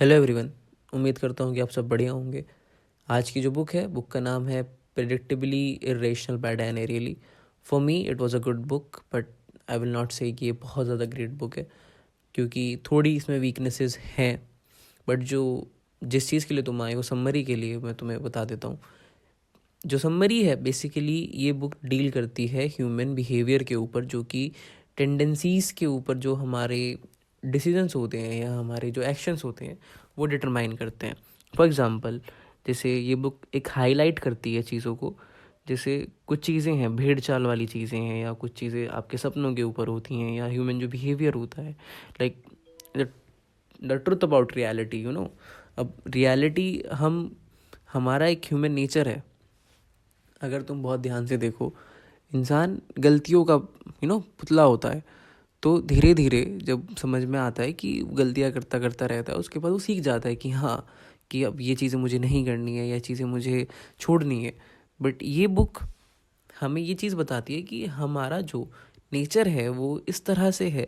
Hello everyone. उम्मीद करता हूँ कि आप सब बढ़िया होंगे। आज की जो बुक का नाम है predictably irrational by Dan Ariely. For me it was a good book, but I will not say कि ये बहुत ज़्यादा ग्रेट बुक है, क्योंकि थोड़ी इसमें वीकनेसेस हैं। बट जो जिस चीज़ के लिए तुम आए हो, समरी के लिए मैं तुम्हें बता देता हूँ। जो समरी है, बेसिकली ये बुक डील करती है ह्यूमन बिहेवियर के ऊपर, जो कि टेंडेंसीज के ऊपर, जो हमारे डिसीजंस होते हैं या हमारे जो एक्शंस होते हैं वो डिटरमाइन करते हैं। फॉर एग्ज़ाम्पल, जैसे ये बुक एक हाईलाइट करती है चीज़ों को। जैसे कुछ चीज़ें हैं, भेड़ चाल वाली चीज़ें हैं, या कुछ चीज़ें आपके सपनों के ऊपर होती हैं, या ह्यूमन जो बिहेवियर होता है, like the truth about reality. अब रियलिटी हमारा एक ह्यूमन नेचर है। अगर तुम बहुत ध्यान से देखो, इंसान गलतियों का पुतला होता है। तो धीरे धीरे जब समझ में आता है कि गलतियाँ करता करता रहता है, उसके बाद वो सीख जाता है कि हाँ, कि अब ये चीज़ें मुझे नहीं करनी है, या चीज़ें मुझे छोड़नी है। बट ये बुक हमें ये चीज़ बताती है कि हमारा जो नेचर है वो इस तरह से है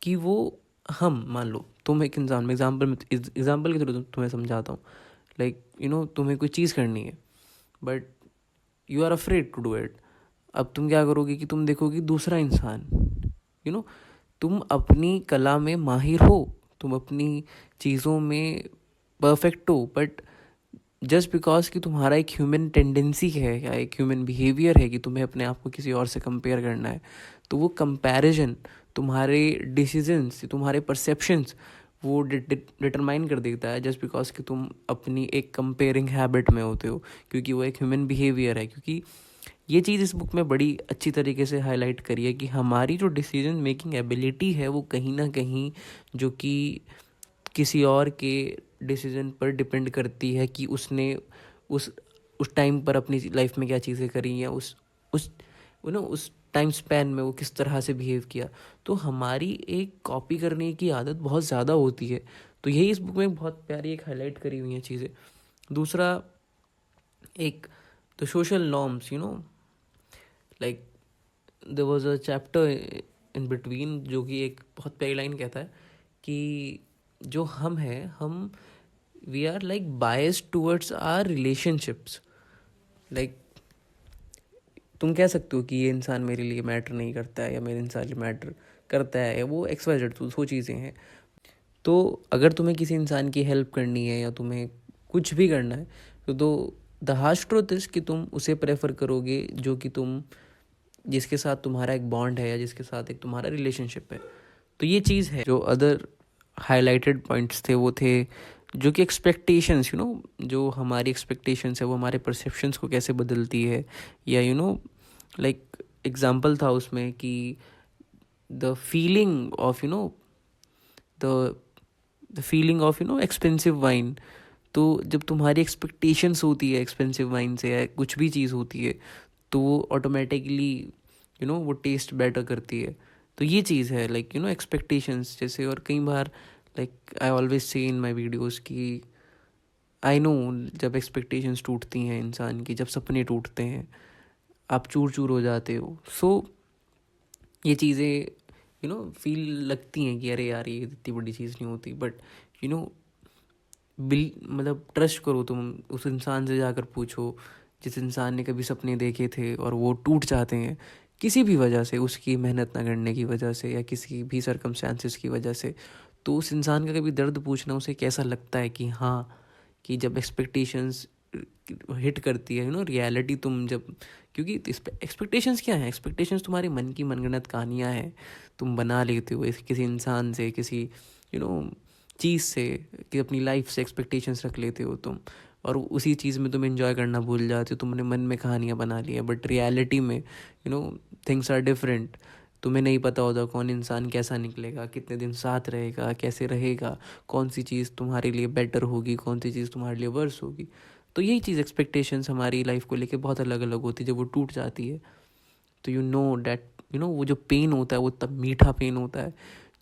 कि वो, हम मान लो तुम एक इंसान में, एग्जाम्पल के थ्रू तुम्हें समझाता हूँ। लाइक तुम्हें कोई चीज़ करनी है, but you are afraid to do it. अब तुम क्या करोगे कि तुम देखोगे दूसरा इंसान, यू नो तुम अपनी कला में माहिर हो, तुम अपनी चीज़ों में परफेक्ट हो, बट जस्ट बिकॉज कि तुम्हारा एक ह्यूमन टेंडेंसी है या एक ह्यूमन बिहेवियर है कि तुम्हें अपने आप को किसी और से कंपेयर करना है, तो वो कंपैरिजन तुम्हारे डिसीजंस, तुम्हारे परसेप्शंस वो डिटरमाइन कर देता है, जस्ट बिकॉज कि तुम अपनी एक कंपेयरिंग हैबिट में होते हो, क्योंकि वो एक ह्यूमन बिहेवियर है। क्योंकि ये चीज़ इस बुक में बड़ी अच्छी तरीके से हाईलाइट करी है कि हमारी जो डिसीजन मेकिंग एबिलिटी है वो कहीं ना कहीं, जो कि किसी और के डिसीजन पर डिपेंड करती है कि उसने उस उस टाइम पर अपनी लाइफ में क्या चीज़ें करी, या उस उस टाइम स्पैन में वो किस तरह से बिहेव किया। तो हमारी एक कॉपी करने की आदत बहुत ज़्यादा होती है। तो यही इस बुक में बहुत प्यारी एक हाईलाइट करी हुई हैं चीज़ें। दूसरा, एक तो social norms, like there was a chapter in between, जो कि एक बहुत प्यारी लाइन कहता है कि जो हम we are like biased towards our relationships. Like तुम कह सकते हो कि ये इंसान मेरे लिए मैटर नहीं करता है, या मेरे इंसान लिए मैटर करता है, या वो XYZ, तो वो चीज़ें हैं। तो अगर तुम्हें किसी इंसान की हेल्प करनी है, या तुम्हें कुछ भी करना है, तो द हार्श ट्रुथ इज कि तुम उसे प्रेफर करोगे जो कि जिसके साथ तुम्हारा एक बॉन्ड है, या जिसके साथ एक तुम्हारा रिलेशनशिप है। तो ये चीज़ है। जो अदर हाईलाइटेड पॉइंट्स थे वो थे जो कि एक्सपेक्टेशंस, जो हमारी एक्सपेक्टेशंस है वो हमारे परसेप्शंस को कैसे बदलती है, या लाइक एग्जांपल था उसमें कि the feeling of the the feeling of expensive wine. तो जब तुम्हारी एक्सपेक्टेशंस होती है एक्सपेंसिव वाइन से, या कुछ भी चीज़ होती है, तो वो ऑटोमेटिकली वो टेस्ट बेटर करती है। तो ये चीज़ है, लाइक एक्सपेक्टेशंस जैसे। और कई बार, like I always say in my videos कि आई नो, जब एक्सपेक्टेशंस टूटती हैं इंसान की, जब सपने टूटते हैं, आप चूर चूर हो जाते हो। सो ये चीज़ें फील लगती हैं कि अरे यार, ये इतनी बड़ी चीज़ नहीं होती। बट यू नो मतलब ट्रस्ट करो, तुम उस इंसान से जाकर पूछो जिस इंसान ने कभी सपने देखे थे और वो टूट जाते हैं किसी भी वजह से, उसकी मेहनत ना करने की वजह से, या किसी भी सर्कमस्टांसिस की वजह से। तो उस इंसान का कभी दर्द पूछना, उसे कैसा लगता है कि हाँ, कि जब एक्सपेक्टेशंस हिट करती है रियलिटी, तुम जब, क्योंकि एक्सपेक्टेशंस क्या है, एक्सपेक्टेशंस तुम्हारे मन की मनगढ़ंत कहानियाँ हैं। तुम बना लेते हो किसी इंसान से, किसी यू नो चीज़ से, कि अपनी लाइफ से एक्सपेक्टेशंस रख लेते हो तुम, और उसी चीज़ में तुम एंजॉय करना भूल जाते हो। तुमने मन में कहानियाँ बना ली है, बट रियलिटी में थिंग्स आर डिफरेंट। तुम्हें नहीं पता होता कौन इंसान कैसा निकलेगा, कितने दिन साथ रहेगा, कैसे रहेगा, कौन सी चीज़ तुम्हारे लिए बेटर होगी, कौन सी चीज़ तुम्हारे लिए वर्स होगी। तो यही चीज़, एक्सपेक्टेशंस हमारी लाइफ को लेके बहुत अलग अलग होती है। जब वो टूट जाती है, तो डैट वो जो पेन होता है वो तब मीठा पेन होता है,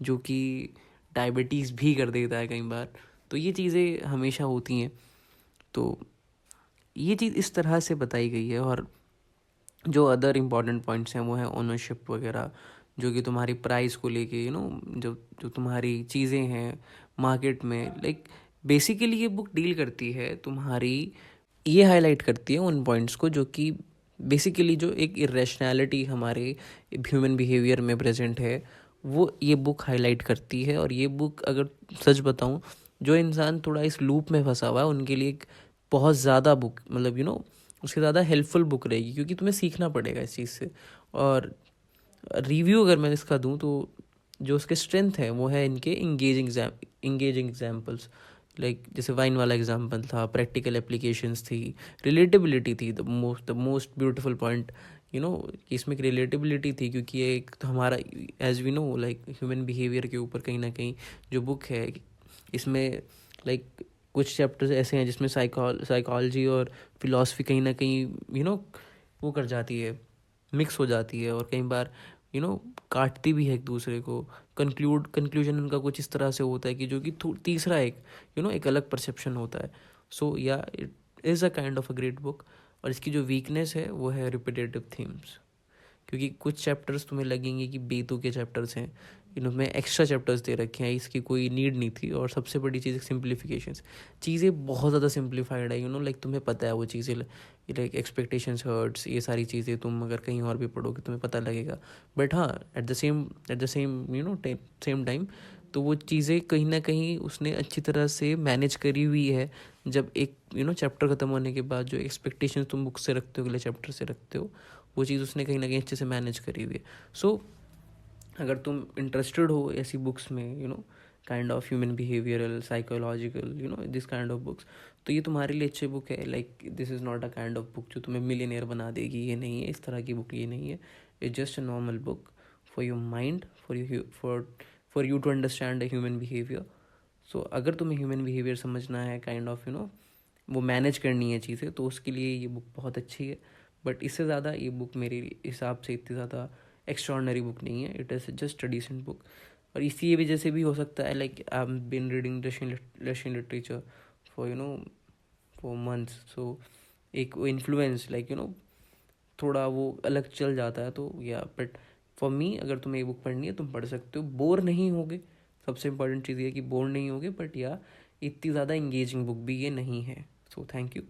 जो कि डायबिटीज़ भी कर देता है कई बार। तो ये चीज़ें हमेशा होती हैं। तो ये चीज़ इस तरह से बताई गई है। और जो अदर इम्पॉर्टेंट पॉइंट्स हैं वो है ओनरशिप वगैरह, जो कि तुम्हारी प्राइस को लेके जो जो तुम्हारी चीज़ें हैं मार्केट में, लाइक बेसिकली ये बुक डील करती है तुम्हारी, ये हाईलाइट करती है उन पॉइंट्स को जो कि बेसिकली जो एक इरेशनैलिटी हमारे ह्यूमन बिहेवियर में प्रेजेंट है, वो ये बुक हाईलाइट करती है। और ये बुक, अगर सच बताऊं, जो इंसान थोड़ा इस लूप में फंसा हुआ है उनके लिए एक बहुत ज़्यादा बुक, मतलब उसके ज़्यादा हेल्पफुल बुक रहेगी, क्योंकि तुम्हें सीखना पड़ेगा इस चीज़ से। और रिव्यू अगर मैं इसका दूं तो जो उसके स्ट्रेंथ है वो है इनके इंगेजिंग एग्जाम्पल्स। लाइक जैसे वाइन वाला एग्जाम्पल था, प्रैक्टिकल एप्लीकेशंस थी, रिलेटेबिलिटी थी, द मोस्ट ब्यूटिफुल पॉइंट, इसमें एक रिलेटेबिलिटी थी, क्योंकि ये एक तो हमारा, as we know, like human behaviour के ऊपर कहीं ना कहीं जो बुक है, इसमें लाइक कुछ चैप्टर्स ऐसे हैं जिसमें साइकोलॉजी और फिलॉसफी कहीं ना कहीं वो कर जाती है, मिक्स हो जाती है, और कई बार काटती भी है एक दूसरे को। कंक्लूजन उनका कुछ इस तरह से होता है कि जो कि तीसरा एक एक अलग परसेप्शन होता है। सो या it is a kind of a great book. और इसकी जो वीकनेस है वो है रिपीटेटिव थीम्स, क्योंकि कुछ चैप्टर्स तुम्हें लगेंगे कि बेतु के चैप्टर्स हैं, इनमें एक्स्ट्रा चैप्टर्स दे रखे हैं, इसकी कोई नीड नहीं थी। और सबसे बड़ी चीज़ सिंप्लीफिकेशंस, चीज़ें बहुत ज़्यादा सिंप्लीफाइड है, लाइक तुम्हें पता है वो चीज़ें, लाइक एक्सपेक्टेशंस हर्ट्स, ये सारी चीज़ें तुम अगर कहीं और भी पढ़ोगे तुम्हें पता लगेगा। बट हाँ, एट द सेम टाइम तो वो चीज़ें कहीं ना कहीं उसने अच्छी तरह से मैनेज करी हुई है। जब एक चैप्टर ख़त्म होने के बाद जो एक्सपेक्टेशंस तुम बुक से रखते हो, अगले चैप्टर से रखते हो, वो चीज़ उसने कहीं ना कहीं अच्छे से मैनेज करी हुई है। सो अगर तुम इंटरेस्टेड हो ऐसी बुक्स में, kind of human behavioural, psychological, this kind of books, तो ये तुम्हारे लिए अच्छी बुक है। Like this is not a kind of book जो तुम्हें मिलियनेयर बना देगी, ये नहीं है, इस तरह की बुक ये नहीं है। It's just a normal book for your mind, for you to understand the human behaviour. So अगर तुम्हें ह्यूमन बिहेवियर समझना है, काइंड ऑफ वो मैनेज करनी है चीज़ें, तो उसके लिए ये बुक बहुत अच्छी है। बट इससे ज़्यादा ये बुक मेरे हिसाब से इतनी ज़्यादा एक्स्ट्रॉर्डनरी बुक नहीं है, it is just a decent book. और इसी वजह से भी हो सकता है, like I have been reading Russian literature for for months, so एक इन्फ्लुएंस, लाइक थोड़ा वो अलग चल जाता है। तो या बट फॉर मी, अगर तुम्हें ये बुक पढ़नी है तुम पढ़ सकते हो, बोर नहीं होगे। सबसे इम्पोर्टेंट चीज़ ये है कि बोर नहीं होगे, बट या इतनी ज़्यादा इंगेजिंग बुक भी ये नहीं है। So thank you.